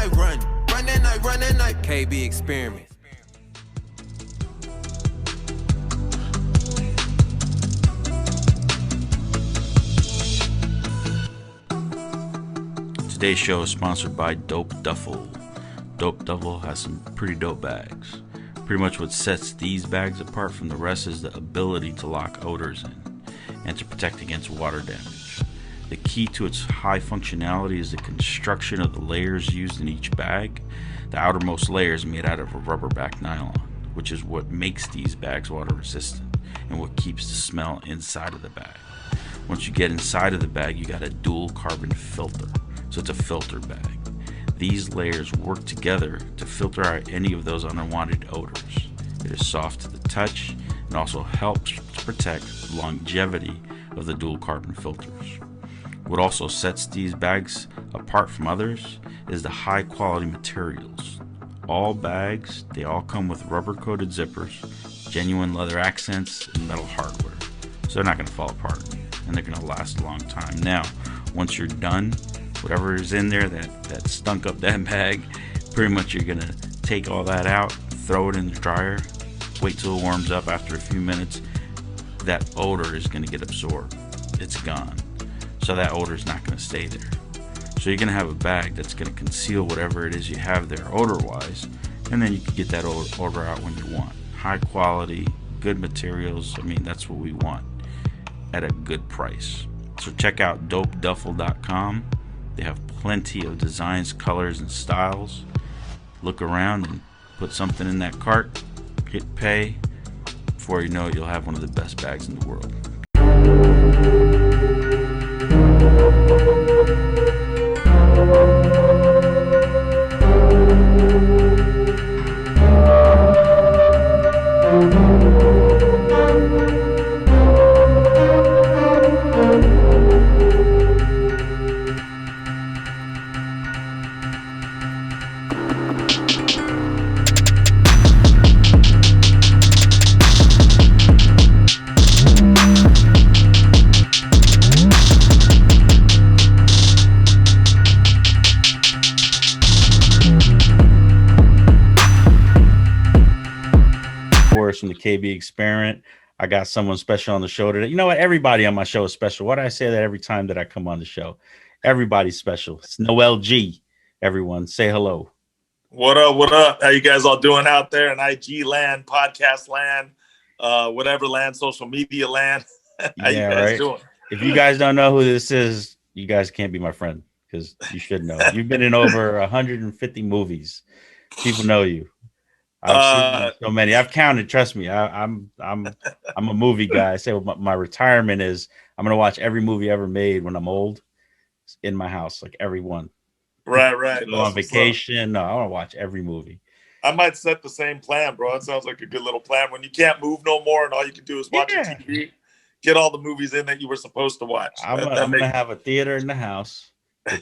I run and I run and I KB experiment. Today's show is sponsored by Dope Duffel. Dope Duffel has some pretty dope bags. Pretty much what sets these bags apart from the rest is the ability to lock odors in and to protect against water damage. The key to its high functionality is the construction of the layers used in each bag. The outermost layer is made out of a rubber-backed nylon, which is what makes these bags water resistant and what keeps the smell inside of the bag. Once you get inside of the bag, you got a dual carbon filter, so it's a filter bag. These layers work together to filter out any of those unwanted odors. It is soft to the touch and also helps to protect the longevity of the dual carbon filters. What also sets these bags apart from others is the high quality materials. All bags, they all come with rubber coated zippers, genuine leather accents, and metal hardware. So they're not going to fall apart and they're going to last a long time. Now, once you're done, whatever is in there that stunk up that bag, pretty much you're going to take all that out, throw it in the dryer, wait till it warms up. After a few minutes, that odor is going to get absorbed. It's gone. So that odor is not going to stay there. So you're going to have a bag that's going to conceal whatever it is you have there odor-wise, and then you can get that odor out when you want. High quality, good materials. I mean, that's what we want at a good price. So check out dopeduffel.com. They have plenty of designs, colors, and styles. Look around and put something in that cart, hit pay. Before you know it, you'll have one of the best bags in the world. Borris from the KB Experiment. I got someone special on the show today. You know what? Everybody on my show is special. Why do I say that every time that I come on the show? Everybody's special. It's Noel G. Everyone, say hello. What up? What up? How you guys all doing out there in IG land, podcast land, whatever land, social media land? How you guys doing? If you guys don't know who this is, you guys can't be my friend because you should know. You've been in over 150 movies. People know you. I've seen so many. I've counted. Trust me. I'm a movie guy. I say my retirement is I'm gonna watch every movie ever made when I'm old in my house, like every one. Right. Go on vacation. No, I want to watch every movie. I might set the same plan, bro. It sounds like a good little plan. When you can't move no more and all you can do is watch TV, get all the movies in that you were supposed to watch. I'm gonna have a theater in the house.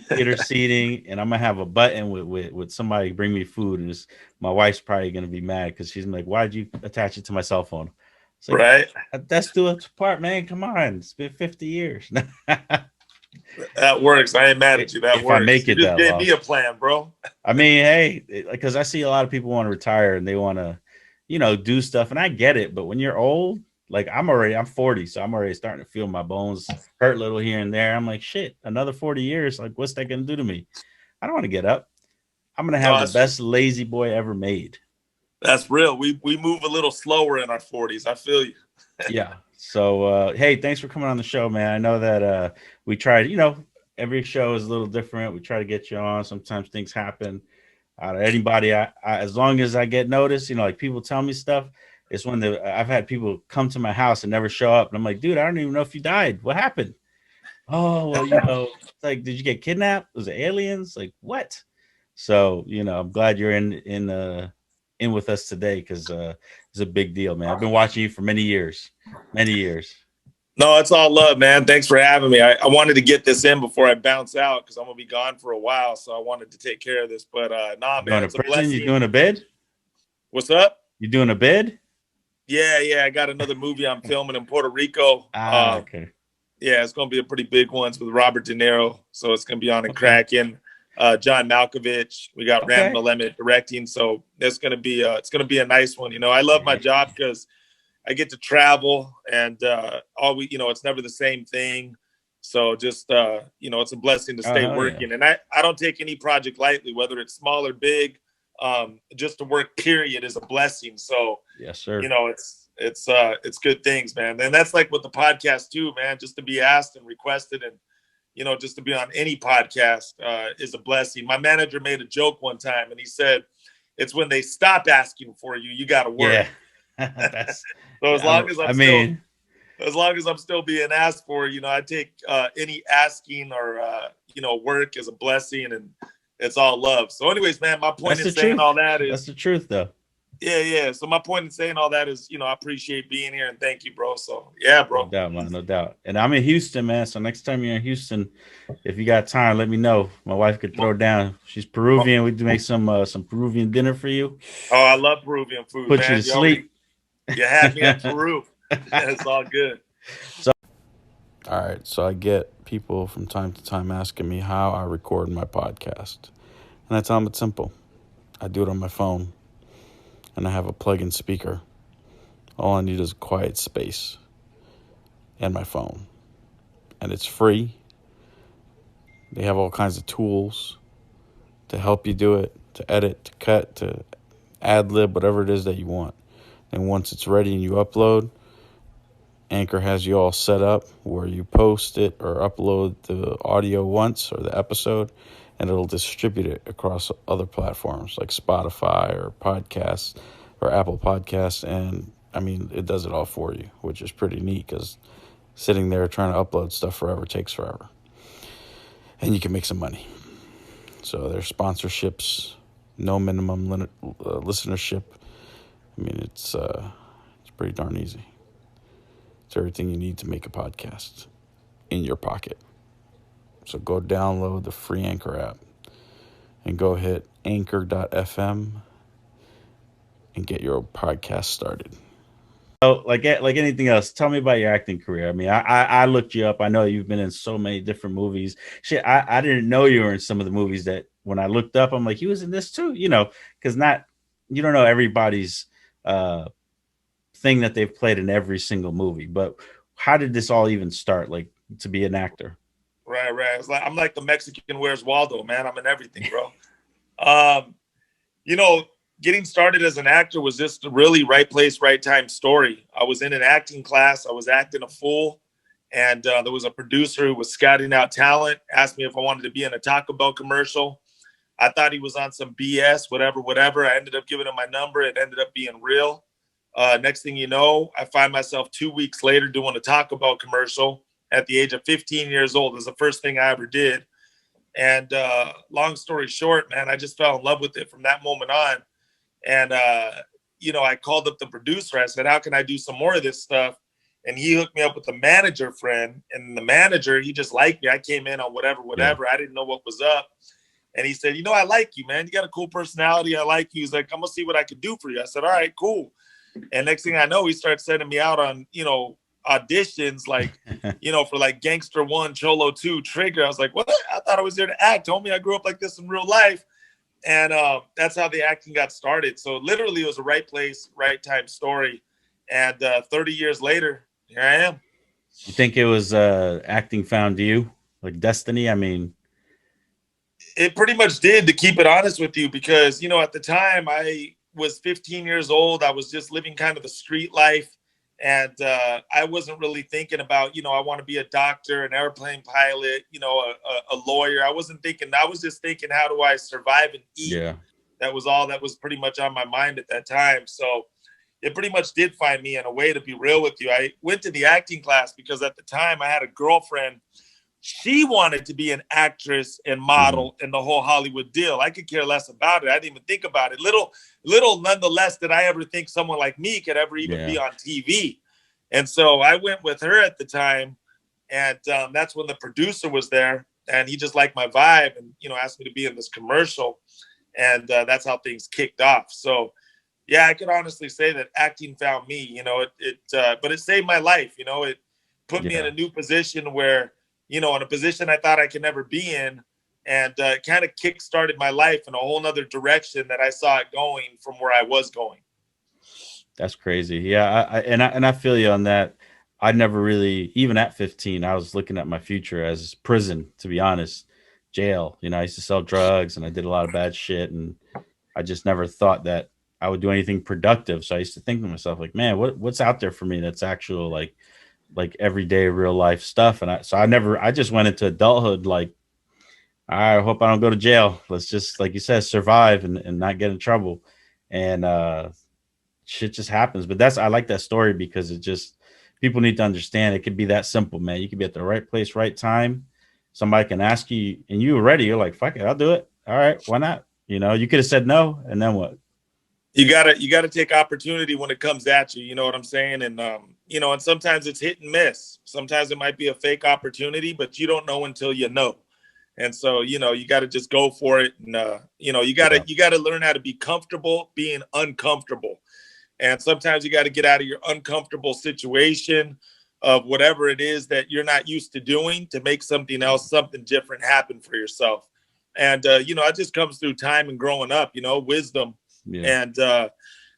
Theater seating, and I'm gonna have a button with somebody bring me food, and my wife's probably gonna be mad because she's like, "Why'd you attach it to my cell phone?" It's like, right. That's do it apart, man. Come on, it's been 50 years. That works. I ain't mad at you. That if works. I make it, you just gave me a plan, bro. I mean, hey, because I see a lot of people want to retire and they want to, do stuff, and I get it. But when you're old, like I'm 40, so I'm already starting to feel my bones hurt a little here and there. I'm like, shit, another 40 years. Like, what's that gonna do to me? I don't want to get up. I'm gonna have the best lazy boy ever made. That's real. We move a little slower in our 40s. I feel you. Yeah. So hey, thanks for coming on the show, man. I know that we tried, every show is a little different. We try to get you on. Sometimes things happen. Anybody, as long as I get noticed, like people tell me stuff. It's when I've had people come to my house and never show up. And I'm like, dude, I don't even know if you died. What happened? Oh, well, it's like, did you get kidnapped? Was it aliens? Like, what? So, I'm glad you're in with us today because it's a big deal, man. I've been watching you for many years. No, it's all love, man. Thanks for having me. I wanted to get this in before I bounce out because I'm going to be gone for a while. So I wanted to take care of this. But man, it's a blessing. You doing a bid? What's up? You doing a bid? Yeah. I got another movie I'm filming in Puerto Rico. Okay. Yeah, it's going to be a pretty big one. It's with Robert De Niro. So it's going to be on in Kraken. John Malkovich. We got Okay. Randall Emmett directing. So it's gonna be a nice one. You know, I love my job because I get to travel and it's never the same thing. So just it's a blessing to stay working. Yeah. And I don't take any project lightly, whether it's small or big. Just to work period is a blessing. So yes, sir. You know, it's good things, man. And that's like with the podcast too, man, just to be asked and requested and just to be on any podcast is a blessing. My manager made a joke one time and he said, it's when they stop asking for you, you got to work. Yeah. So as long as I'm still being asked for, I take any asking or work as a blessing, and it's all love. So anyways, man, my point in saying all that is that's the truth though. Yeah. So my point in saying all that is, I appreciate being here and thank you, bro. So yeah, bro. No doubt, man, no doubt. And I'm in Houston, man. So next time you're in Houston, if you got time, let me know. My wife could throw down. She's Peruvian. We do make some Peruvian dinner for you. Oh, I love Peruvian food. Put you to sleep. You had me in Peru. It's all good. All right, so I get people from time to time asking me how I record my podcast. And I tell them it's simple. I do it on my phone, and I have a plug-in speaker. All I need is a quiet space and my phone. And it's free. They have all kinds of tools to help you do it, to edit, to cut, to ad-lib, whatever it is that you want. And once it's ready and you upload, Anchor has you all set up where you post it or upload the audio once or the episode, and it'll distribute it across other platforms like Spotify or podcasts or Apple Podcasts. And I mean, it does it all for you, which is pretty neat because sitting there trying to upload stuff forever takes forever. And you can make some money. So there's sponsorships, no minimum listenership. I mean, it's pretty darn easy. It's everything you need to make a podcast in your pocket. So go download the free Anchor app and go hit anchor.fm and get your podcast started. So like anything else, tell me about your acting career. I mean, I looked you up. I know you've been in so many different movies. Shit, I didn't know you were in some of the movies that when I looked up, I'm like, he was in this too, because you don't know everybody's thing that they've played in every single movie. But how did this all even start, like to be an actor? Right. I'm like the Mexican Where's Waldo, man. I'm in everything, bro. Getting started as an actor was just a really right place, right time story. I was in an acting class. I was acting a fool. And there was a producer who was scouting out talent, asked me if I wanted to be in a Taco Bell commercial. I thought he was on some BS, whatever. I ended up giving him my number. It ended up being real. Next thing you know, I find myself 2 weeks later doing a Taco Bell commercial at the age of 15 years old. It was the first thing I ever did. And long story short, man, I just fell in love with it from that moment on. And, I called up the producer. I said, how can I do some more of this stuff? And he hooked me up with a manager friend. And the manager, he just liked me. I came in on whatever. Yeah. I didn't know what was up. And he said, I like you, man. You got a cool personality. I like you. He's like, I'm going to see what I can do for you. I said, all right, cool. And next thing I know, he started sending me out on, auditions, like, for like Gangster 1, Cholo 2, Trigger. I was like, what? I thought I was there to act. Homie, I grew up like this in real life. And that's how the acting got started. So literally it was a right place, right time story. And 30 years later, here I am. You think it was acting found you, like destiny? I mean, it pretty much did, to keep it honest with you, because, at the time I was 15 years old. I was just living kind of the street life. And I wasn't really thinking about, I want to be a doctor, an airplane pilot, a lawyer. I wasn't thinking. I was just thinking, how do I survive and eat? Yeah. That was all that was pretty much on my mind at that time. So it pretty much did find me in a way, to be real with you. I went to the acting class because at the time I had a girlfriend. She wanted to be an actress and model and the whole Hollywood deal. I could care less about it. I didn't even think about it. Little nonetheless did I ever think someone like me could ever even be on TV. And so I went with her at the time. And that's when the producer was there. And he just liked my vibe and, asked me to be in this commercial. And that's how things kicked off. So, yeah, I could honestly say that acting found me. But it saved my life. It put me in a new position where, in a position I thought I could never be in, and kind of kick-started my life in a whole nother direction that I saw it going from where I was going. That's crazy. Yeah, I feel you on that. I never really, even at 15, I was looking at my future as prison, to be honest, jail. You know, I used to sell drugs and I did a lot of bad shit, and I just never thought that I would do anything productive. So I used to think to myself, like, man, what's out there for me that's actual like everyday real life stuff. And I just went into adulthood like, I hope I don't go to jail. Let's just, like you said, survive and not get in trouble. And shit just happens. But I like that story because it just, people need to understand it could be that simple, man. You could be at the right place, right time. Somebody can ask you and you were ready. You're like, fuck it, I'll do it. All right, why not? You know, you could have said no, and then what? You gotta take opportunity when it comes at you. You know what I'm saying? And you know, and sometimes it's hit and miss. Sometimes it might be a fake opportunity, but you don't know until you know. And so, you know, you got to just go for it. And you know, you gotta learn how to be comfortable being uncomfortable. And sometimes you got to get out of your uncomfortable situation of whatever it is that you're not used to doing to make something else, something different happen for yourself. And you know, it just comes through time and growing up, you know, wisdom. Yeah. And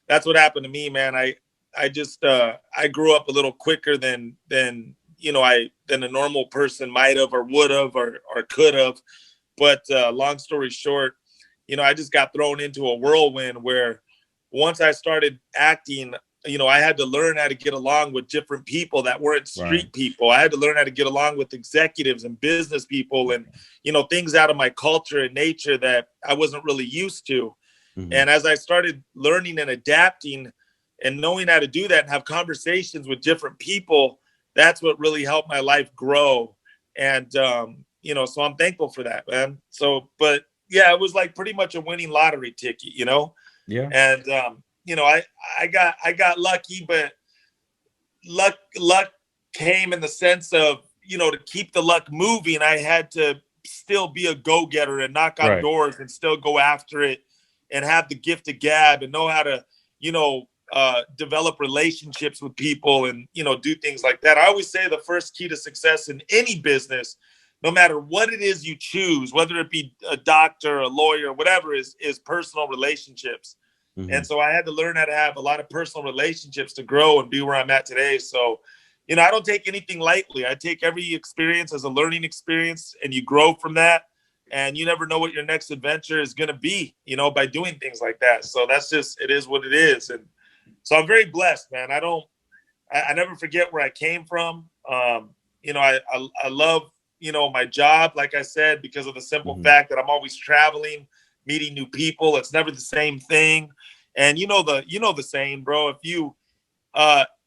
that's what happened to me, man. I just I grew up a little quicker than you know than a normal person might have or would have or could have. But long story short, you know, I just got thrown into a whirlwind where once I started acting, you know, I had to learn how to get along with different people that weren't street people. I had to learn how to get along with executives and business people and, you know, things out of my culture and nature that I wasn't really used to. Mm-hmm. And as I started learning and adapting and knowing how to do that and have conversations with different people, that's what really helped my life grow. And, you know, so I'm thankful for that, man. So, but yeah, it was like pretty much a winning lottery ticket, you know? Yeah. And, you know, I got lucky, but luck came in the sense of, you know, to keep the luck moving, I had to still be a go-getter and knock on doors and still go after it and have the gift of gab and know how to, you know, develop relationships with people and, you know, do things like that. I always say the first key to success in any business, no matter what it is you choose, whether it be a doctor, a lawyer, whatever, is personal relationships. Mm-hmm. And so I had to learn how to have a lot of personal relationships to grow and be where I'm at today. So, you know, I don't take anything lightly. I take every experience as a learning experience, and you grow from that. And you never know what your next adventure is going to be, you know, by doing things like that. So that's just, it is what it is. And so I'm very blessed, man. I never forget where I came from. You know, I love, you know, my job, like I said, because of the simple fact that I'm always traveling, meeting new people. It's never the same thing. And you know the saying, bro, if you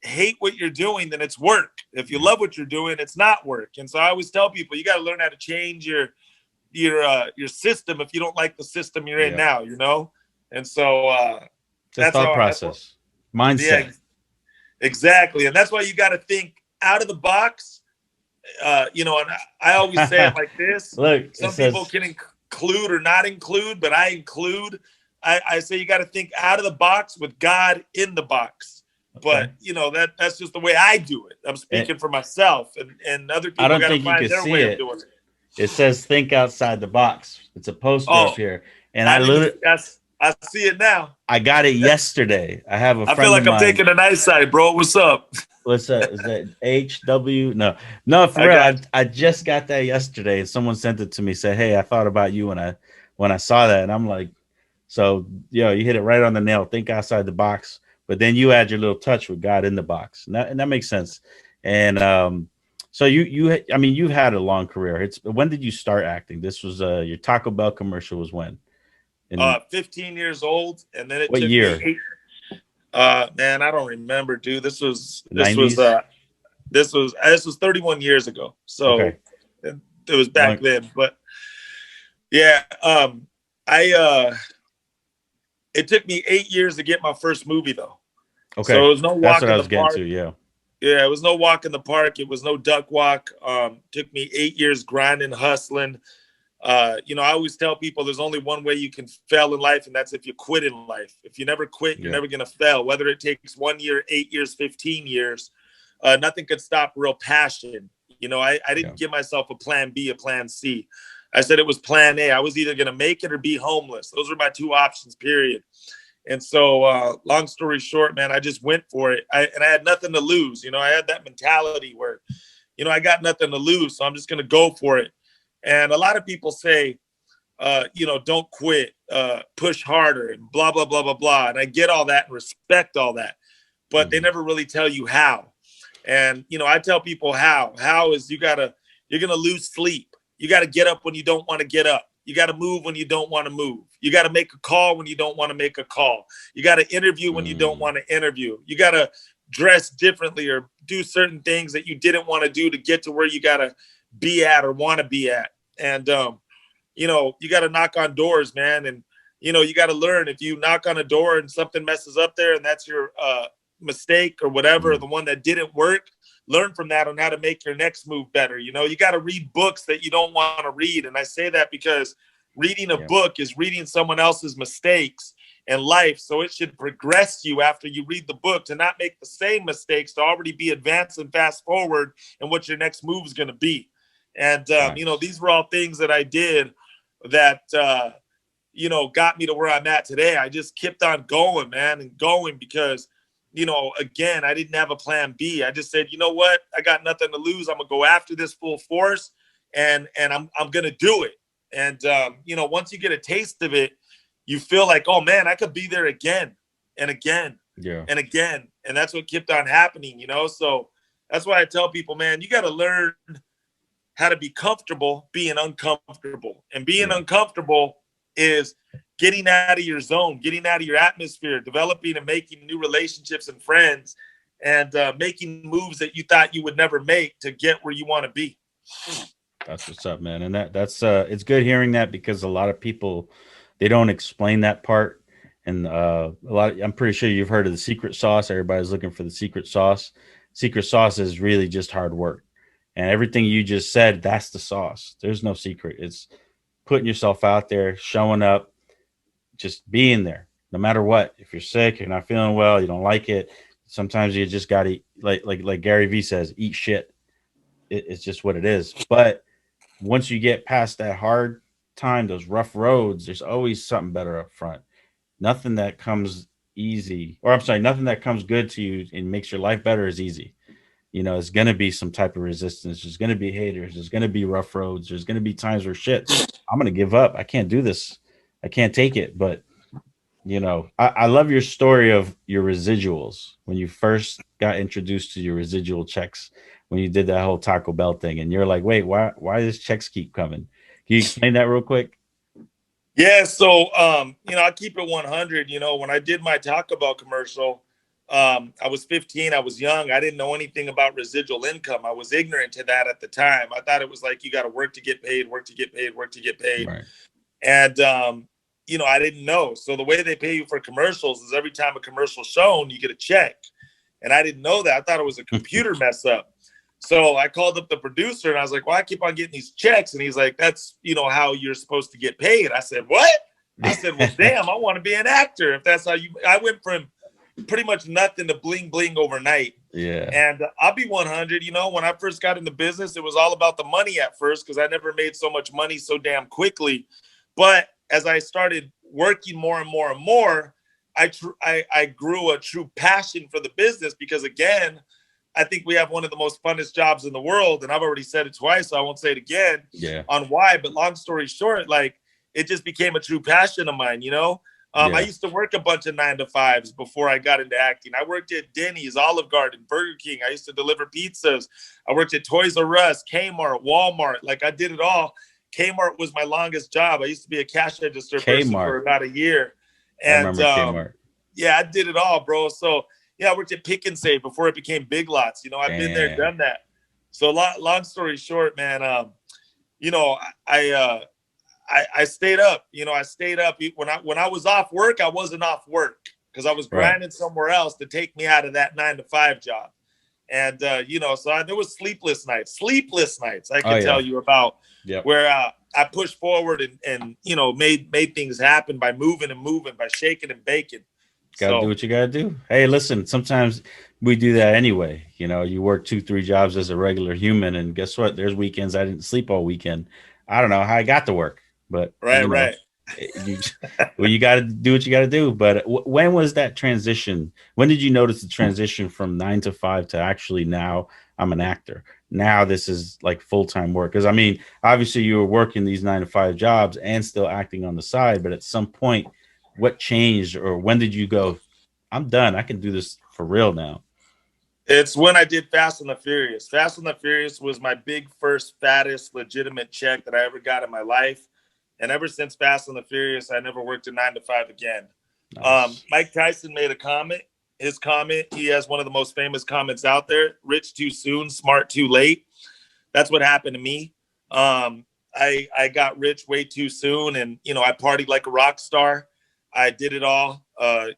hate what you're doing, then it's work. If you love what you're doing, it's not work. And so I always tell people, you got to learn how to change your system if you don't like the system you're in now, you know? And so that's thought process. Mindset. Yeah, exactly. And that's why you got to think out of the box. You know, and I always say it like this. Look, some people can include or not include, but I include. I say you got to think out of the box with God in the box. Okay. But you know, that's just the way I do it. I'm speaking for myself, and other people got to find their way of doing it. It says think outside the box. It's a poster up here. And I see it now. I got it yesterday. I have a friend I feel like of I'm taking the nice side, bro. What's up? What's that? Is that HW? No, for real. I just got that yesterday. Someone sent it to me, said, hey, I thought about you when I saw that. And I'm like, so, you hit it right on the nail. Think outside the box. But then you add your little touch with God in the box. And that makes sense. And so you've had a long career. When did you start acting? This was your Taco Bell commercial was when? 15 years old, and then it what took year? Me man, I don't remember, dude. This was 31 years ago. So it was back then. But yeah, it took me 8 years to get my first movie though. Okay, so it was no walk in the park. Yeah, it was no walk in the park. It was no duck walk. Took me 8 years grinding, hustling. You know, I always tell people there's only one way you can fail in life, and that's if you quit in life. If you never quit, you're never going to fail. Whether it takes 1 year, 8 years, 15 years, nothing could stop real passion. You know, I didn't give myself a plan B, a plan C. I said it was plan A. I was either going to make it or be homeless. Those were my two options, period. And so long story short, man, I just went for it. I had nothing to lose. You know, I had that mentality where, you know, I got nothing to lose, so I'm just going to go for it. And a lot of people say, you know, don't quit, push harder and blah, blah, blah, blah, blah. And I get all that and respect all that, but they never really tell you how. And, you know, I tell people how is you're going to lose sleep. You got to get up when you don't want to get up. You got to move when you don't want to move. You got to make a call when you don't want to make a call. You got to interview when you don't want to interview. You got to dress differently or do certain things that you didn't want to do to get to where you got to be at or want to be at. And, you know, you got to knock on doors, man. And, you know, you got to learn. If you knock on a door and something messes up there and that's your mistake or whatever, the one that didn't work, learn from that on how to make your next move better. You know, you got to read books that you don't want to read. And I say that because reading a book is reading someone else's mistakes in life. So it should progress you after you read the book to not make the same mistakes, to already be advanced and fast forward and what your next move is going to be. And, you know, these were all things that I did that, you know, got me to where I'm at today. I just kept on going, man, and going because, you know, again, I didn't have a plan B. I just said, you know what? I got nothing to lose. I'm gonna go after this full force and I'm going to do it. And, you know, once you get a taste of it, you feel like, oh man, I could be there again and again and again. And that's what kept on happening, you know? So that's why I tell people, man, you got to learn how to be comfortable being uncomfortable. And being uncomfortable is getting out of your zone, getting out of your atmosphere, developing and making new relationships and friends, and making moves that you thought you would never make to get where you want to be. That's what's up, man. And that's it's good hearing that, because a lot of people, they don't explain that part. And I'm pretty sure you've heard of the secret sauce. Everybody's looking for the secret sauce. Secret sauce is really just hard work. And everything you just said, that's the sauce. There's no secret. It's putting yourself out there, showing up, just being there, no matter what. If you're sick, you're not feeling well, you don't like it, sometimes you just got to, like Gary Vee says, eat shit. It's just what it is. But once you get past that hard time, those rough roads, there's always something better up front. Nothing that comes easy, or I'm sorry, nothing that comes good to you and makes your life better is easy. You know, it's going to be some type of resistance. There's going to be haters. There's going to be rough roads. There's going to be times where shit, I'm going to give up. I can't do this. I can't take it. But, you know, I love your story of your residuals when you first got introduced to your residual checks, when you did that whole Taco Bell thing. And you're like, wait, why does checks keep coming? Can you explain that real quick? Yeah. So, you know, I keep it 100. You know, when I did my Taco Bell commercial, I was 15. I was young. I didn't know anything about residual income. I was ignorant to that at the time. I thought it was like, you got to work to get paid, work to get paid, work to get paid. Right. And, you know, I didn't know. So the way they pay you for commercials is every time a commercial's shown, you get a check. And I didn't know that. I thought it was a computer mess up. So I called up the producer and I was like, well, I keep on getting these checks. And he's like, that's, you know, how you're supposed to get paid. I said, what? I said, well, damn, I want to be an actor. If that's how I went from pretty much nothing to bling bling overnight. Yeah. And I'll be 100. You know, when I first got into business, it was all about the money at first, because I never made so much money so damn quickly. But as I started working more and more and more, I grew a true passion for the business, because again, I think we have one of the most funnest jobs in the world. And I've already said it twice, so I won't say it again on why. But long story short, like, it just became a true passion of mine, you know? I used to work a bunch of 9-to-5s before I got into acting. I worked at Denny's, Olive Garden, Burger King. I used to deliver pizzas. I worked at Toys R Us, Kmart, Walmart. Like, I did it all. Kmart was my longest job. I used to be a cash register person for about a year. And I remember Kmart. Yeah, I did it all, bro. So yeah, I worked at Pick and Save before it became Big Lots. You know, I've been there, done that. So long story short, man, you know, I stayed up. You know, I stayed up when I was off work. I wasn't off work because I was grinding somewhere else to take me out of that 9-to-5 job. And you know, so there was sleepless nights I can tell you about, where I pushed forward and you know, made things happen by moving, by shaking and baking. Gotta do what you gotta do. Hey, listen, sometimes we do that anyway. You know, you work 2-3 jobs as a regular human, and guess what? There's weekends I didn't sleep all weekend. I don't know how I got to work, but Right, you know, right. you, well, you got to do what you got to do. But when was that transition? When did you notice the transition from 9 to 5 to actually now I'm an actor? Now this is like full time work. Because I mean, obviously you were working these 9 to 5 jobs and still acting on the side. But at some point, what changed, or when did you go, I'm done. I can do this for real now? It's when I did Fast and the Furious. Fast and the Furious was my big first, fattest, legitimate check that I ever got in my life. And ever since Fast and the Furious, I never worked a 9 to 5 again. Nice. Mike Tyson made a comment. His comment, he has one of the most famous comments out there: rich too soon, smart too late. That's what happened to me. I got rich way too soon, and I partied like a rock star. I did it all.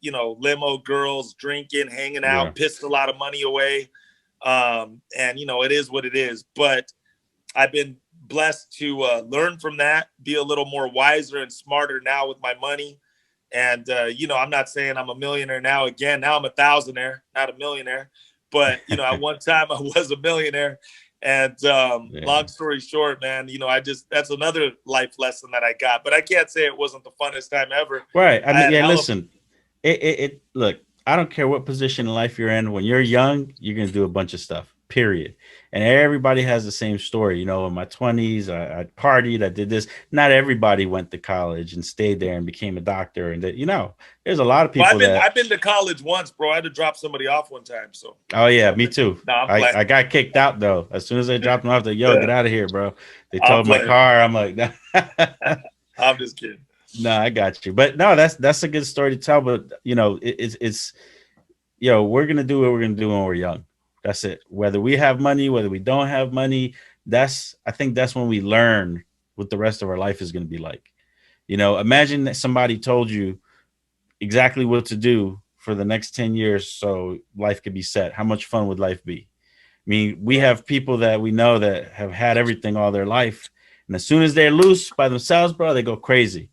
Limo girls, drinking, hanging Yeah. out, pissed a lot of money away. And it is what it is. But I've been blessed to learn from that, be a little more wiser and smarter now with my money. And I'm not saying I'm a millionaire now. Again, now I'm a thousandaire, not a millionaire. But at one time I was a millionaire. And Yeah. long story short, man, that's another life lesson that I got. But I can't say it wasn't the funnest time ever. Right. I I mean, had yeah, hella listen, it look, I don't care what position in life you're in. When you're young, you're gonna do a bunch of stuff, period. And everybody has the same story. In my 20s, I partied, I did this. Not everybody went to college and stayed there and became a doctor. And there's a lot of Well, people that, I've been to college once, bro. I had to drop somebody off one time. So oh yeah, I've me been. too. No, I'm playing. I got kicked out though. As soon as they dropped me off, they, yo, Yeah, get out of here, bro. They I'm towed my playing. car. I'm like, I'm just kidding. no, I got you. But no, that's a good story to tell. But it's we're gonna do what we're gonna do when we're young. That's it. Whether we have money, whether we don't have money, I think that's when we learn what the rest of our life is gonna be like. Imagine that somebody told you exactly what to do for the next 10 years so life could be set. How much fun would life be? I mean, we have people that we know that have had everything all their life. And as soon as they're loose by themselves, bro, they go crazy.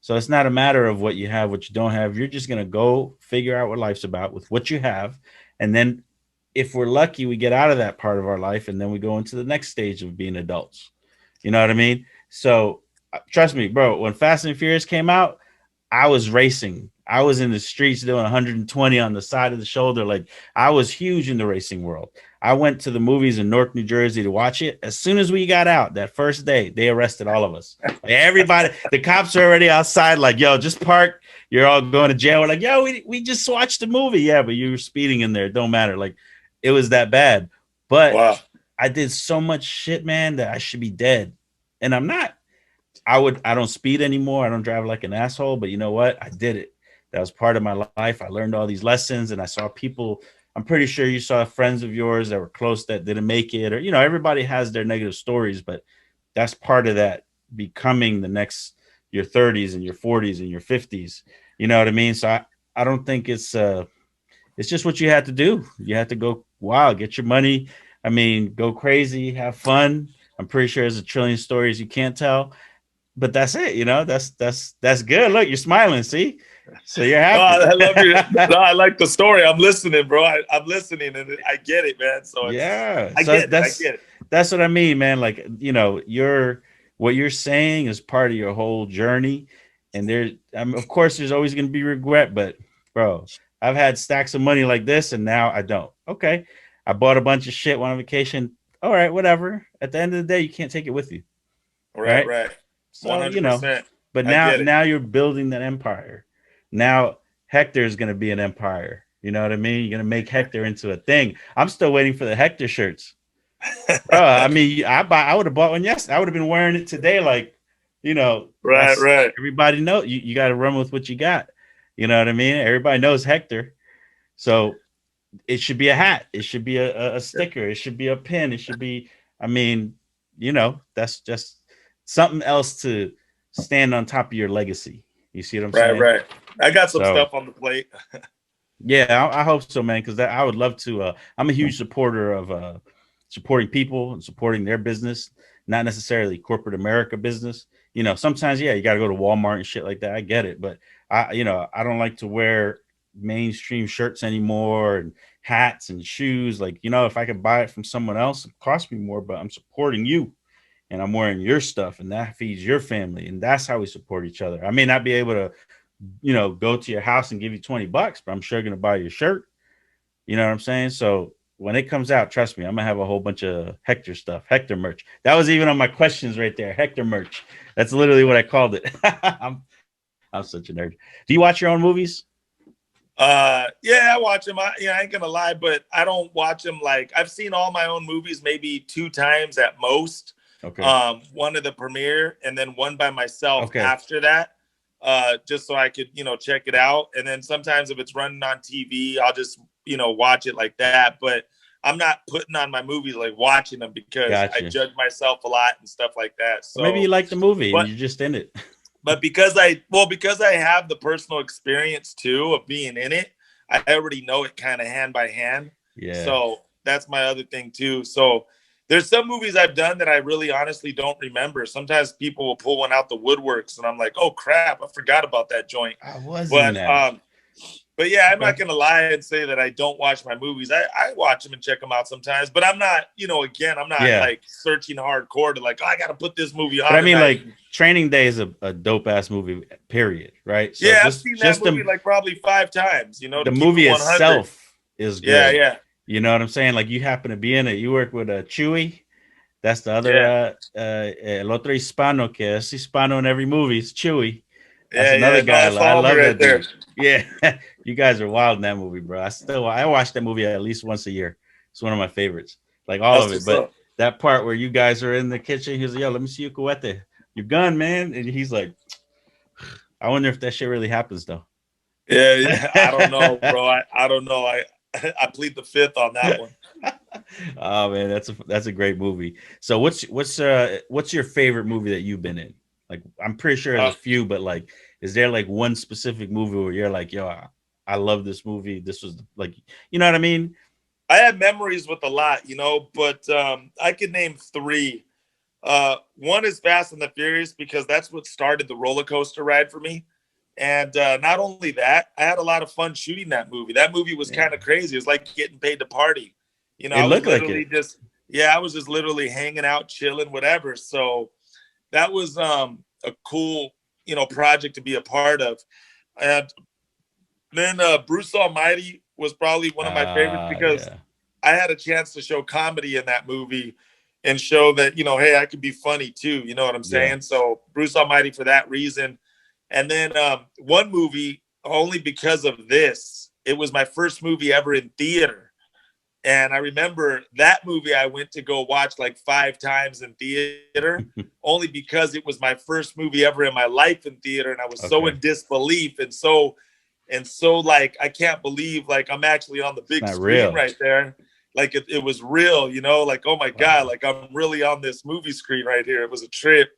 So it's not a matter of what you have, what you don't have. You're just going to go figure out what life's about with what you have. And then if we're lucky, we get out of that part of our life and then we go into the next stage of being adults. You know what I mean? So trust me, bro, when Fast and Furious came out, I was racing. I was in the streets doing 120 on the side of the shoulder. Like, I was huge in the racing world. I went to the movies in Newark, New Jersey to watch it. As soon as we got out that first day, they arrested all of us. Like, everybody, the cops are already outside, like, yo, just park. You're all going to jail. We're like, yo, we just watched the movie. Yeah, but you were speeding in there. It don't matter. Like, it was that bad. But Wow. I did so much shit, man, that I should be dead. And I'm not. I don't speed anymore. I don't drive like an asshole, but you know what? I did it. That was part of my life. I learned all these lessons and I saw people. I'm pretty sure you saw friends of yours that were close that didn't make it, or, everybody has their negative stories, but that's part of that becoming the next, your 30s and your 40s and your 50s. You know what I mean? So I don't think it's just what you had to do. You had to go wild, get your money. I mean, go crazy, have fun. I'm pretty sure there's a trillion stories you can't tell, but that's it. That's good. Look, you're smiling. See, so you're No, happy. I love you. No, I like the story. I'm listening, bro. I'm listening, and I get it, man. So Yeah. I So get it. I get it. that's what I mean, man. Like, what you're saying is part of your whole journey. And of course, there's always going to be regret, but bro, I've had stacks of money like this and now I don't. Okay. I bought a bunch of shit, went on vacation. All right, whatever. At the end of the day, you can't take it with you. Right, Right. right. So, 100%. but I get it. now you're building that empire. Now Hector is going to be an empire. You know what I mean? You're going to make Hector into a thing. I'm still waiting for the Hector shirts. Bro, I mean, I would have bought one yesterday. I would have been wearing it today. Like, Right, right. everybody know you got to run with what you got. You know what I mean? Everybody knows Hector. So it should be a hat. It should be a sticker. It should be a pin. It should be, I mean, that's just something else to stand on top of your legacy. You see what I'm saying? Right. I got some So, stuff on the plate. yeah, I hope so, man, because I would love to. I'm a huge supporter of supporting people and supporting their business, not necessarily corporate America business. Sometimes, yeah, you got to go to Walmart and shit like that. I get it, but I don't like to wear mainstream shirts anymore and hats and shoes. Like, if I could buy it from someone else, it costs me more, but I'm supporting you. and I'm wearing your stuff, and that feeds your family, and that's how we support each other. I may not be able to, go to your house and give you $20, but I'm sure going to buy your shirt. You know what I'm saying? So when it comes out, trust me, I'm gonna have a whole bunch of Hector stuff, Hector merch. That was even on my questions right there, Hector merch. That's literally what I called it. I'm such a nerd. Do you watch your own movies? Yeah, I watch them. I ain't gonna lie, but I don't watch them. Like, I've seen all my own movies maybe 2 times at most. Okay. One of the premiere, and then one by myself Okay. after that, just so I could, check it out. And then sometimes if it's running on TV, I'll just, watch it like that. But I'm not putting on my movies, like watching them, because Gotcha. I judge myself a lot and stuff like that. So maybe you like the movie and you're just in it. But because I have the personal experience too of being in it, I already know it kind of hand by hand. Yeah. So that's my other thing too. So there's some movies I've done that I really honestly don't remember. Sometimes people will pull one out the woodworks and I'm like, oh crap, I forgot about that joint. I wasn't. But yeah, I'm not gonna lie and say that I don't watch my movies. I watch them and check them out sometimes, but I'm not, again, I'm not like searching hardcore to like, oh, I gotta put this movie on. But I mean, like, Training Day is a dope ass movie, period. Right? So I've seen that movie like probably 5 times. The movie itself is good. Yeah. You know what I'm saying? Like, you happen to be in it. You work with Chewy. That's the other El Otro Hispano, que es Hispano in every movie. It's Chewy. That's another guy. I love that dude. Yeah, you guys are wild in that movie, bro. I watch that movie at least once a year. It's one of my favorites, like all of it. But that part where you guys are in the kitchen, he's like, "Yo, let me see your cohete, your gun, man," and he's like, "I wonder if that shit really happens, though." Yeah, I don't know, bro. I don't know. I plead the fifth on that one. Oh man, that's a great movie. So what's your favorite movie that you've been in? Like, I'm pretty sure there's a few, but like, is there like one specific movie where you're like, yo, I love this movie. This was like, you know what I mean? I have memories with a lot, but I could name 3. One is Fast and the Furious, because that's what started the roller coaster ride for me. And not only that, I had a lot of fun shooting that movie. That movie was kind of crazy. It was like getting paid to party. I was literally I was just literally hanging out, chilling, whatever. So that was a cool, project to be a part of. And then Bruce Almighty was probably one of my favorites, because I had a chance to show comedy in that movie and show that, hey, I could be funny too. You know what I'm saying? Yeah. So Bruce Almighty for that reason. And then one movie, only because of this, it was my first movie ever in theater. And I remember that movie I went to go watch like 5 times in theater, only because it was my first movie ever in my life in theater. And I was so in disbelief and so like, I can't believe like I'm actually on the big screen right there. Like it was real, like, oh my God, like I'm really on this movie screen right here. It was a trip.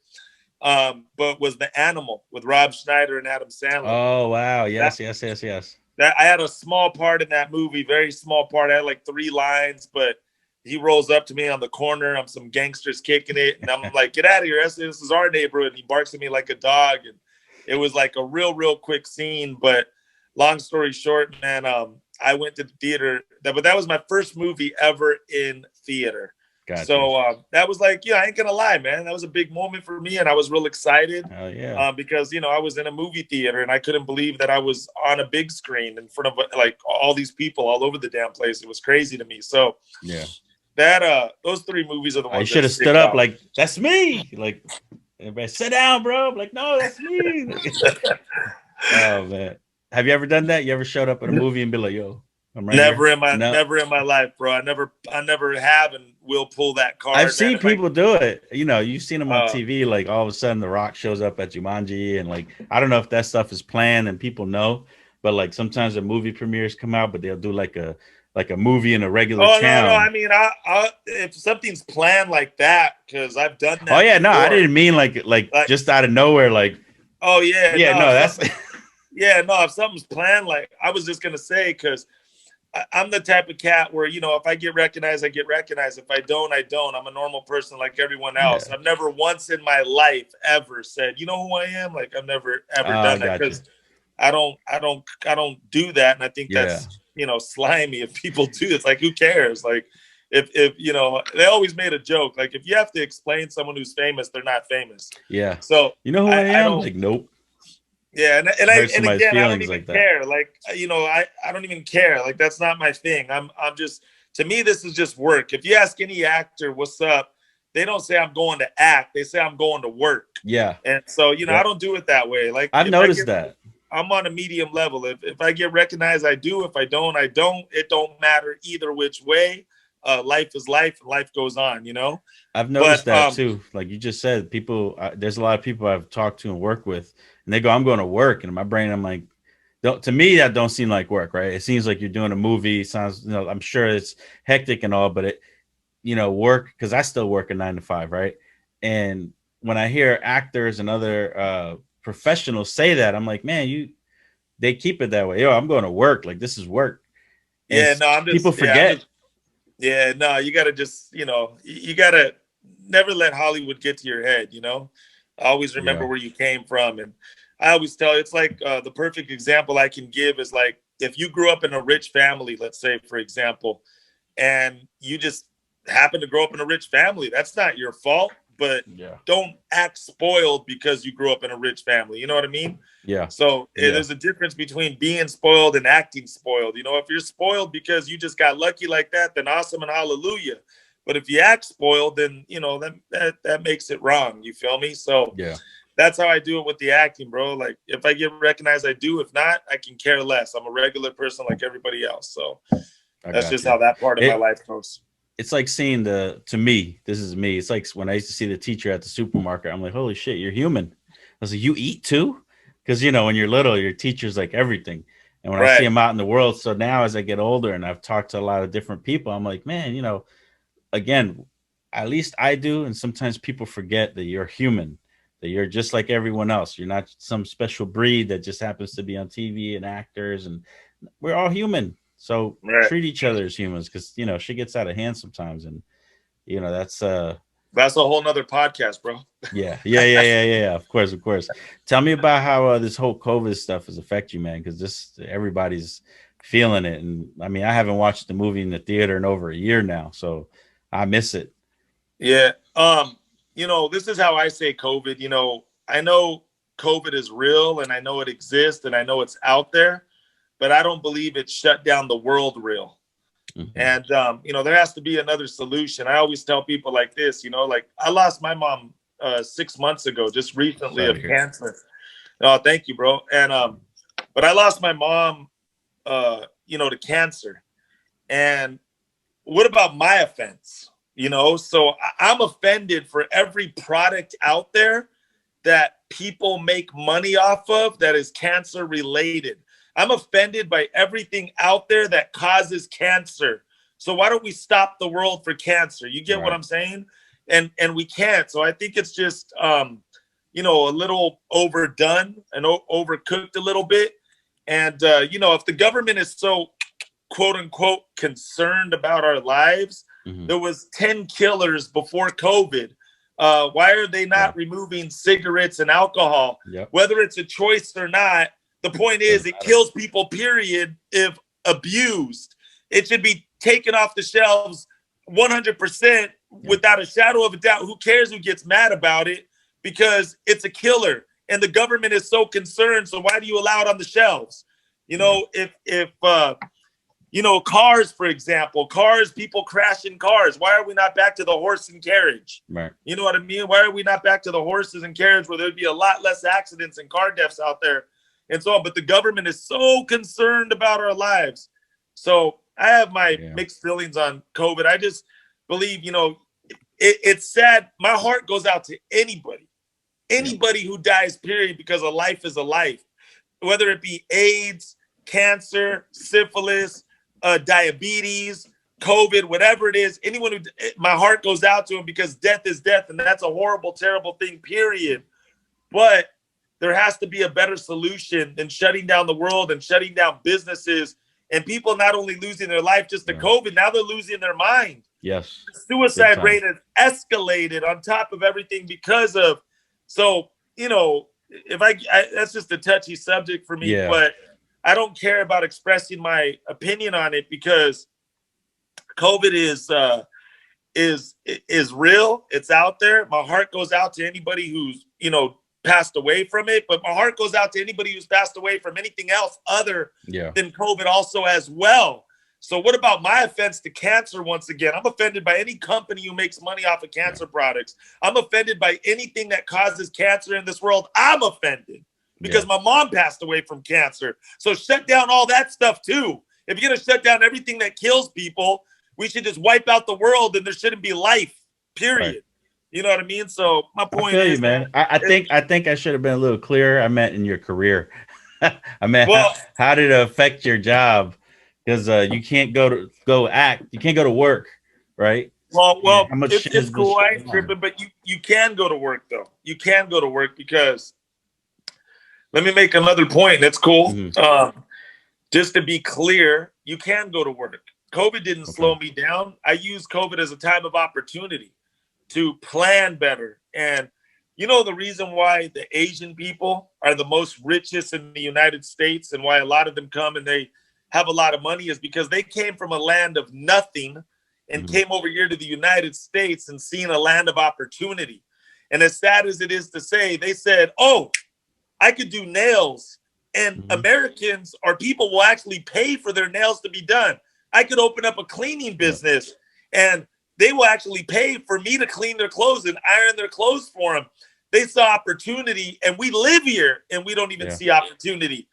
But was The Animal with Rob Schneider and Adam Sandler. Oh, wow. Yes. That I had a small part in that movie, very small part. I had like 3 lines, but he rolls up to me on the corner. I'm some gangsters kicking it. And I'm like, get out of here. This is our neighborhood. And he barks at me like a dog. And it was like a real quick scene. But long story short, man, I went to the theater. But that was my first movie ever in theater. Gotcha. So that was like, I ain't gonna lie, man. That was a big moment for me, and I was real excited. Oh, yeah. Because I was in a movie theater, and I couldn't believe that I was on a big screen in front of like all these people all over the damn place. It was crazy to me. So yeah, that those 3 movies are the ones. I should have stood up like, that's me. Like, everybody sit down, bro. I'm like, no, that's me. Oh man, have you ever done that? You ever showed up at a movie and be like, yo? Never in my life, bro. I never have and will pull that card. I've seen people do it. You've seen them on TV. Like all of a sudden, The Rock shows up at Jumanji, and like I don't know if that stuff is planned and people know, but like sometimes the movie premieres come out, but they'll do like a movie in a regular town. No. I mean, I if something's planned like that, because I've done that. Oh yeah, before. No, I didn't mean like just out of nowhere. Like, oh yeah, no, that's yeah, no. If something's planned, like I was just gonna say, because I'm the type of cat where, if I get recognized, I get recognized. If I don't, I don't. I'm a normal person like everyone else. Yeah. I've never once in my life ever said, you know who I am? Like I've never ever done that, because I don't do that. And I think that's, slimy if people do. It's like, who cares? Like if you know, they always made a joke like if you have to explain someone who's famous, they're not famous. Yeah. So You know who I am? don't, Like, nope. yeah, and Hurt somebody's again, I don't feelings even like that. care. Like, you know, I don't even care. Like, that's not my thing. I'm just, to me, this is just work. If you ask any actor what's up, they don't say I'm going to act. They say I'm going to work. Yeah. And so, you know, Yep. I don't do it that way. Like, I've noticed that. I'm on a medium level. If I get recognized, I do. If I don't, I don't. It don't matter either which way. Life is life, and life goes on, you know? I've noticed that too. Like you just said, people, there's a lot of people I've talked to and worked with, and they go, I'm going to work. And in my brain, I'm like, to me, that don't seem like work, right? It seems like you're doing a movie. It sounds, you know, I'm sure it's hectic and all, but it, you know, work, because I still work a 9 to 5, right? And when I hear actors and other professionals say that, I'm like, man, they keep it that way. Yo, I'm going to work. Like, this is work. And yeah, no, I'm just, people forget. Yeah, no, you got to just, you know, you got to never let Hollywood get to your head, you know? Always remember where you came from. And I always tell, it's like the perfect example I can give is like, if you grew up in a rich family, let's say, for example, and you just happen to grow up in a rich family, that's not your fault, but don't act spoiled because you grew up in a rich family. You know what I mean? Yeah. So there's a difference between being spoiled and acting spoiled. You know, if you're spoiled because you just got lucky like that, then awesome and hallelujah. But if you act spoiled, then, you know, that makes it wrong. You feel me? So that's how I do it with the acting, bro. Like, if I get recognized, I do. If not, I can care less. I'm a regular person like everybody else. So that's just how that part of my life goes. It's like seeing to me, this is me. It's like when I used to see the teacher at the supermarket. I'm like, holy shit, you're human. I was like, you eat too? Because, you know, when you're little, your teacher's like everything. And when I see him out in the world, so now as I get older and I've talked to a lot of different people, I'm like, man, you know, again, at least I do. And sometimes people forget that you're human, that you're just like everyone else. You're not some special breed that just happens to be on TV and actors. And we're all human. So treat each other as humans, because, you know, shit gets out of hand sometimes. And, you know, that's a whole nother podcast, bro. Yeah. Of course. Tell me about how this whole COVID stuff has affected you, man, because everybody's feeling it. And I mean, I haven't watched the movie in the theater in over a year now, so I miss it. Yeah. You know, this is how I say COVID. You know, I know COVID is real and I know it exists and I know it's out there, but I don't believe it shut down the world real. Mm-hmm. And, you know, there has to be another solution. I always tell people like this, you know, like I lost my mom 6 months ago, just recently, of cancer. Oh, thank you, bro. And, but I lost my mom, you know, to cancer. And what about my offense? You know, so I'm offended for every product out there that people make money off of that is cancer related. I'm offended by everything out there that causes cancer. So why don't we stop the world for cancer? You get what I'm saying? And we can't. So I think it's just, you know, a little overdone and overcooked a little bit. And, you know, if the government is so quote unquote concerned about our lives, there was 10 killers before COVID. Why are they not removing cigarettes and alcohol? Whether it's a choice or not, the point is it kills people, period, if abused. It should be taken off the shelves 100% without a shadow of a doubt. Who cares who gets mad about it? Because it's a killer and the government is so concerned. So why do you allow it on the shelves? You know, if you know, cars, for example, people crashing cars. Why are we not back to the horse and carriage? Right. You know what I mean? Why are we not back to the horses and carriage where there'd be a lot less accidents and car deaths out there and so on? But the government is so concerned about our lives. So I have my mixed feelings on COVID. I just believe, you know, it's sad. My heart goes out to anybody who dies, period, because a life is a life, whether it be AIDS, cancer, syphilis, diabetes, COVID, whatever it is, anyone who, my heart goes out to him, because death is death. And that's a horrible, terrible thing, period. But there has to be a better solution than shutting down the world and shutting down businesses and people not only losing their life just to COVID, now they're losing their mind. Yes. The suicide rate has escalated on top of everything because of, so, you know, if I that's just a touchy subject for me, but I don't care about expressing my opinion on it because COVID is real. It's out there. My heart goes out to anybody who's, passed away from it, but my heart goes out to anybody who's passed away from anything else other than COVID also as well. So what about my offense to cancer? Once again, I'm offended by any company who makes money off of cancer products. I'm offended by anything that causes cancer in this world. I'm offended because my mom passed away from cancer. So shut down all that stuff too. If you're going to shut down everything that kills people, we should just wipe out the world and there shouldn't be life, period. Right. You know what I mean? So my point is, man, I think I should have been a little clearer. I meant in your career. I meant how did it affect your job? Because you can't go act. You can't go to work, right? Well, it's cool. I ain't tripping, but you can go to work though. You can go to work because let me make another point. That's cool. Mm-hmm. Just to be clear, you can go to work. COVID didn't slow me down. I used COVID as a time of opportunity to plan better. And the reason why the Asian people are the most richest in the United States and why a lot of them come and they have a lot of money is because they came from a land of nothing and came over here to the United States and seen a land of opportunity. And as sad as it is to say, they said, oh, I could do nails and Americans or people will actually pay for their nails to be done. I could open up a cleaning business and they will actually pay for me to clean their clothes and iron their clothes for them. They saw opportunity and we live here and we don't even see opportunity.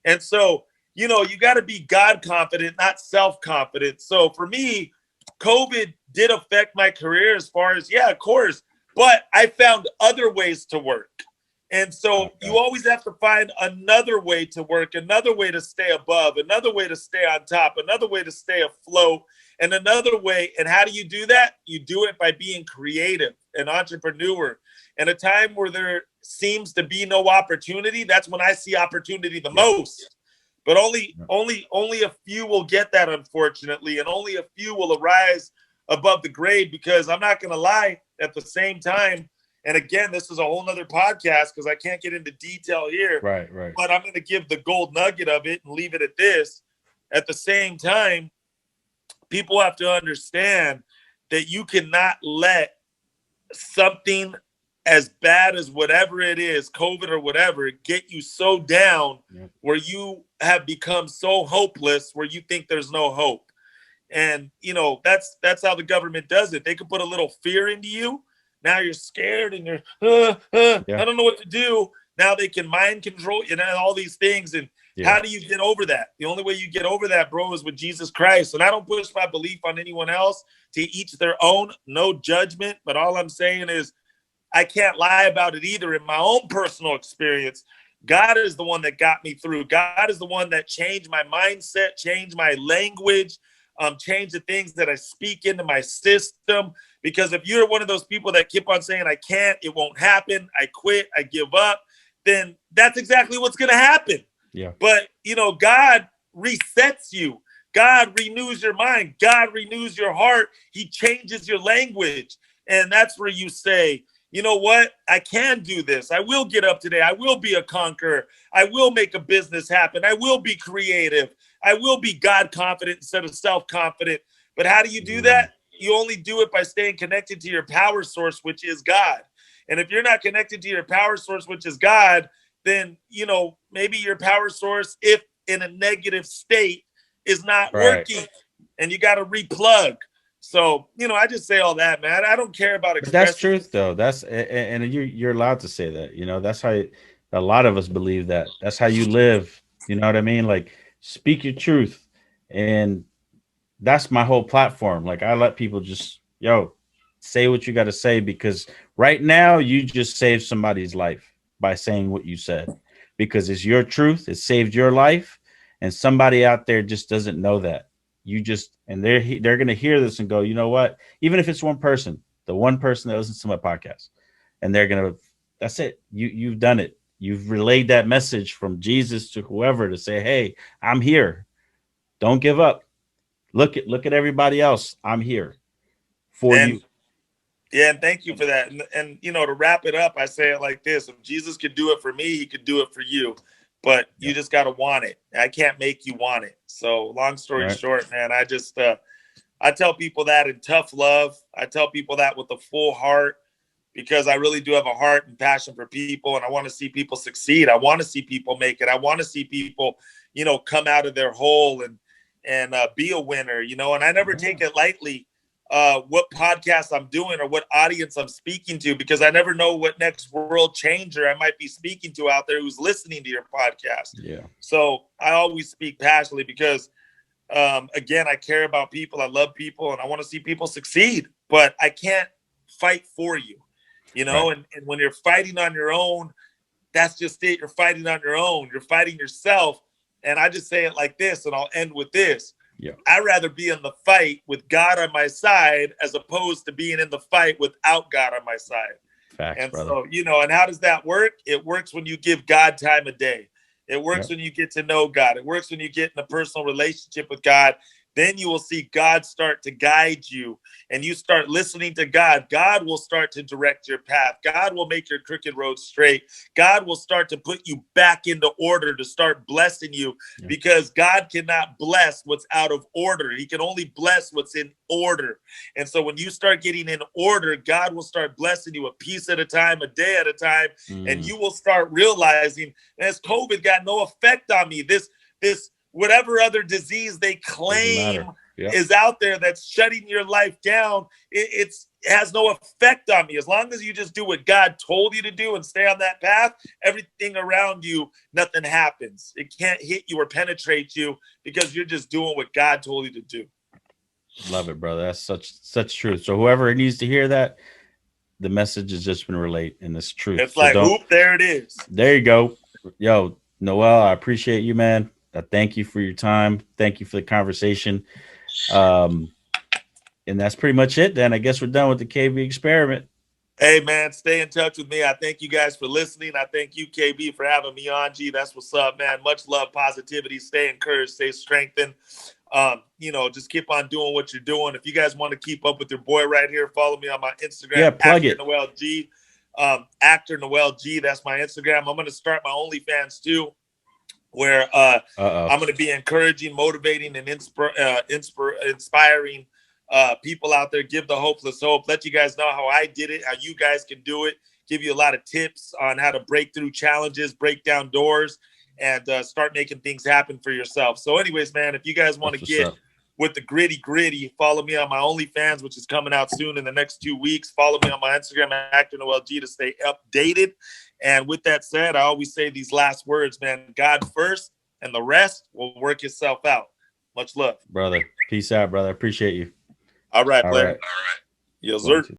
And so, you got to be God confident, not self-confident. So for me, COVID did affect my career as far as, of course, but I found other ways to work. And so you always have to find another way to work, another way to stay above, another way to stay on top, another way to stay afloat, and another way. And how do you do that? You do it by being creative, an entrepreneur. And a time where there seems to be no opportunity, that's when I see opportunity the most. But only a few will get that, unfortunately, and only a few will arise above the grade, because I'm not going to lie, at the same time, and again, this is a whole nother podcast because I can't get into detail here. Right. But I'm going to give the gold nugget of it and leave it at this. At the same time, people have to understand that you cannot let something as bad as whatever it is, COVID or whatever, get you so down where you have become so hopeless where you think there's no hope. And, that's how the government does it. They can put a little fear into you. Now you're scared and you're, I don't know what to do. Now they can mind control and all these things. And how do you get over that? The only way you get over that, bro, is with Jesus Christ. And I don't push my belief on anyone else. To each their own, no judgment. But all I'm saying is I can't lie about it either. In my own personal experience, God is the one that got me through. God is the one that changed my mindset, changed my language, changed the things that I speak into my system. Because if you're one of those people that keep on saying, I can't, it won't happen, I quit, I give up, then that's exactly what's going to happen. Yeah. But, God resets you. God renews your mind. God renews your heart. He changes your language. And that's where you say, you know what? I can do this. I will get up today. I will be a conqueror. I will make a business happen. I will be creative. I will be God confident instead of self-confident. But how do you do that? You only do it by staying connected to your power source, which is God. And if you're not connected to your power source, which is God, then, maybe your power source, if in a negative state, is not working and you got to replug. So, I just say all that, man. I don't care about expressing. That's truth, though. And you're allowed to say that. That's how a lot of us believe that. That's how you live. You know what I mean? Like, speak your truth. And that's my whole platform. Like, I let people just, say what you got to say, because right now you just saved somebody's life by saying what you said, because it's your truth. It saved your life. And somebody out there just doesn't know that. And they're going to hear this and go, you know what? Even if it's one person, the one person that listens to my podcast, and they're going to, that's it. You've done it. You've relayed that message from Jesus to whoever to say, hey, I'm here. Don't give up. Look at everybody else. I'm here for you. Yeah, and thank you for that. And to wrap it up, I say it like this: if Jesus could do it for me, he could do it for you. But you just got to want it. I can't make you want it. So long story short, man, I just I tell people that in tough love. I tell people that with a full heart, because I really do have a heart and passion for people, and I want to see people succeed. I want to see people make it. I want to see people, you know, come out of their hole and be a winner, you know, and I never take it lightly what podcast I'm doing or what audience I'm speaking to, because I never know what next world changer I might be speaking to out there who's listening to your podcast. Yeah. So I always speak passionately because, again, I care about people. I love people, and I want to see people succeed, but I can't fight for you, you know, Right. and when you're fighting on your own, that's just it. You're fighting on your own. You're fighting yourself. And I just say it like this, and I'll end with this. Yeah. I'd rather be in the fight with God on my side as opposed to being in the fight without God on my side. Facts, And brother. so, you know, and how does that work? It works when you give God time of day. It works when you get to know God. It works when you get in a personal relationship with God. Then you will see God start to guide you, and you start listening to God. God will start to direct your path. God will make your crooked road straight. God will start to put you back into order, to start blessing you, because God cannot bless what's out of order. He can only bless what's in order. And so when you start getting in order, God will start blessing you a piece at a time, a day at a time, and you will start realizing, as COVID got no effect on me, this whatever other disease they claim is out there that's shutting your life down, it has no effect on me. As long as you just do what God told you to do and stay on that path, everything around you, nothing happens. It can't hit you or penetrate you because you're just doing what God told you to do. Love it, brother. That's such truth. So whoever needs to hear that, the message has just been relayed, and it's truth. It's like, whoop, there it is. There you go. Yo, Noel, I appreciate you, man. Thank you for your time. Thank you for the conversation. And that's pretty much it then. I guess we're done with the KB experiment. Hey, man, stay in touch with me. I thank you guys for listening. I thank you, KB, for having me on. G, that's what's up, man. Much love, positivity. Stay encouraged, stay strengthened. You know, just keep on doing what you're doing. If you guys want to keep up with your boy right here, follow me on my Instagram. Yeah, plug it. Noel G. Actor Noel G. That's my Instagram. I'm going to start my OnlyFans too, where I'm going to be encouraging, motivating, and inspiring people out there. Give the hopeless hope. Let you guys know how I did it, how you guys can do it. Give you a lot of tips on how to break through challenges, break down doors, and start making things happen for yourself. So anyways, man, if you guys want to get with the gritty, follow me on my OnlyFans, which is coming out soon in the next 2 weeks. Follow me on my Instagram, Actor Noel G, to stay updated. And with that said, I always say these last words, man: God first, and the rest will work itself out. Much love, brother. Peace out, brother. Appreciate you. All right, player. All right. Yes, sir.